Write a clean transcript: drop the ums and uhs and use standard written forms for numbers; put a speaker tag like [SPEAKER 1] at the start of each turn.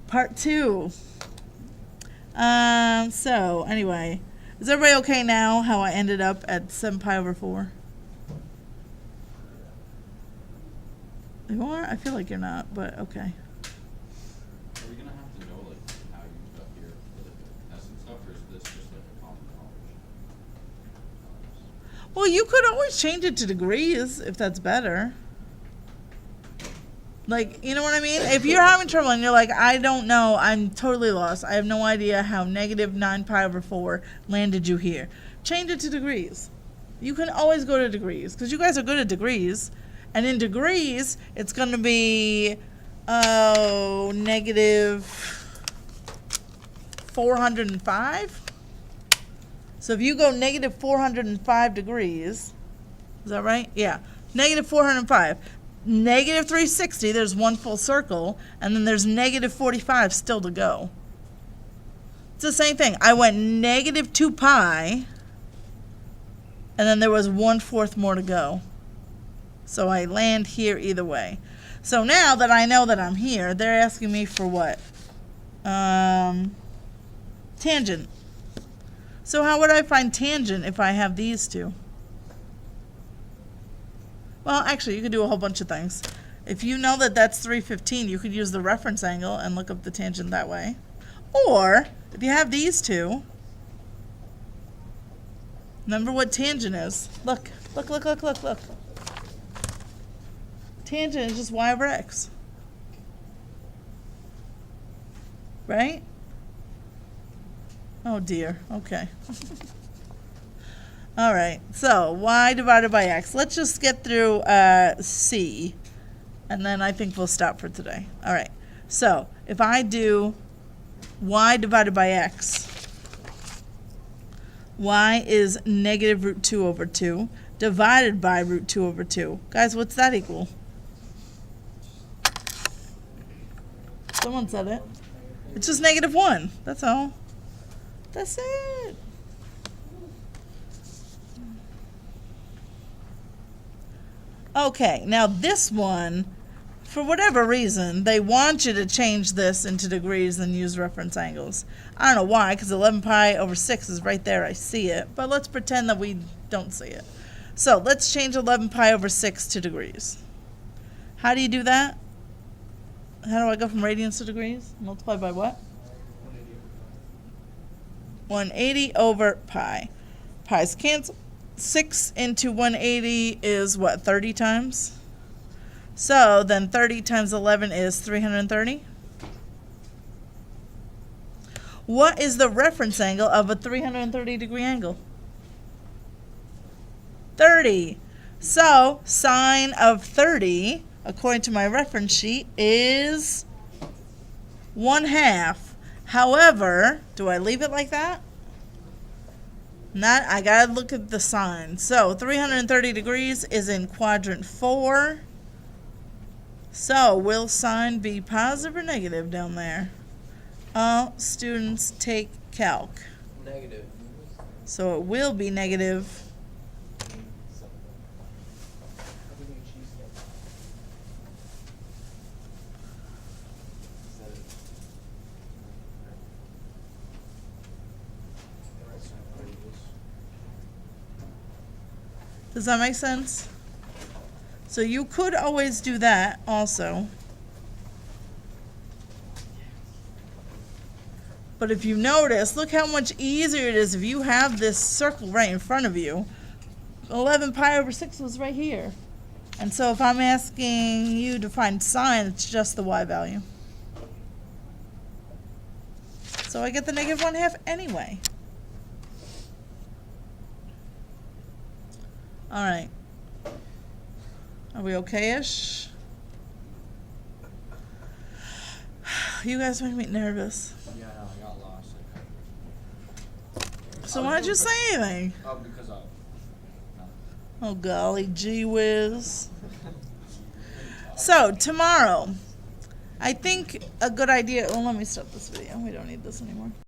[SPEAKER 1] Part 2. So, anyway. Is everybody okay now how I ended up at 7 pi over 4? You are? I feel like you're not, but okay.
[SPEAKER 2] Are we going to have to know, like, how you got here for the essence stuff, or is this just, like, a common knowledge?
[SPEAKER 1] Well, you could always change it to degrees if that's better. Like, you know what I mean? If you're having trouble and you're like, I don't know, I'm totally lost. I have no idea how negative 9 pi over 4 landed you here. Change it to degrees. You can always go to degrees because you guys are good at degrees. And in degrees, it's going to be, negative 405. So if you go negative 405 degrees, is that right? Yeah, negative 405. Negative 360, there's one full circle, and then there's negative 45 still to go. It's the same thing. I went negative 2 pi, and then there was 1/4 more to go. So I land here either way. So now that I know that I'm here, they're asking me for what? Tangent. So how would I find tangent if I have these two? Well, actually, you could do a whole bunch of things. If you know that that's 315, you could use the reference angle and look up the tangent that way. Or, if you have these two, remember what tangent is. Look, look, look, look, look, look. Tangent is just y over x. Right? Oh dear, okay. All right, so y divided by x. Let's just get through C, and then I think we'll stop for today. All right, so if I do y divided by x, y is negative root 2 over 2 divided by root 2 over 2. Guys, what's that equal? Someone said it. It's just negative 1. That's all. That's it. Okay, now this one, for whatever reason, they want you to change this into degrees and use reference angles. I don't know why, because 11 pi over 6 is right there. I see it. But let's pretend that we don't see it. So let's change 11 pi over 6 to degrees. How do you do that? How do I go from radians to degrees? Multiply by what? 180 over pi. Pi's cancel. 6 into 180 is what, 30 times? So then 30 times 11 is 330. What is the reference angle of a 330 degree angle? 30. So sine of 30, according to my reference sheet, is 1/2. However, do I leave it like that? Not, I gotta look at the sign. So 330 degrees is in quadrant 4. So will sine be positive or negative down there? All students take calc.
[SPEAKER 3] Negative.
[SPEAKER 1] So it will be negative. Does that make sense? So you could always do that also. But if you notice, look how much easier it is if you have this circle right in front of you. 11 pi over 6 was right here. And so if I'm asking you to find sine, it's just the y value. So I get the negative 1/2 anyway. All right. Are we okay-ish? You guys make me nervous.
[SPEAKER 3] Yeah, I got lost.
[SPEAKER 1] So why don't you say anything?
[SPEAKER 3] Oh, because I...
[SPEAKER 1] Oh golly gee whiz. So tomorrow, I think a good idea, well let me stop this video. We don't need this anymore.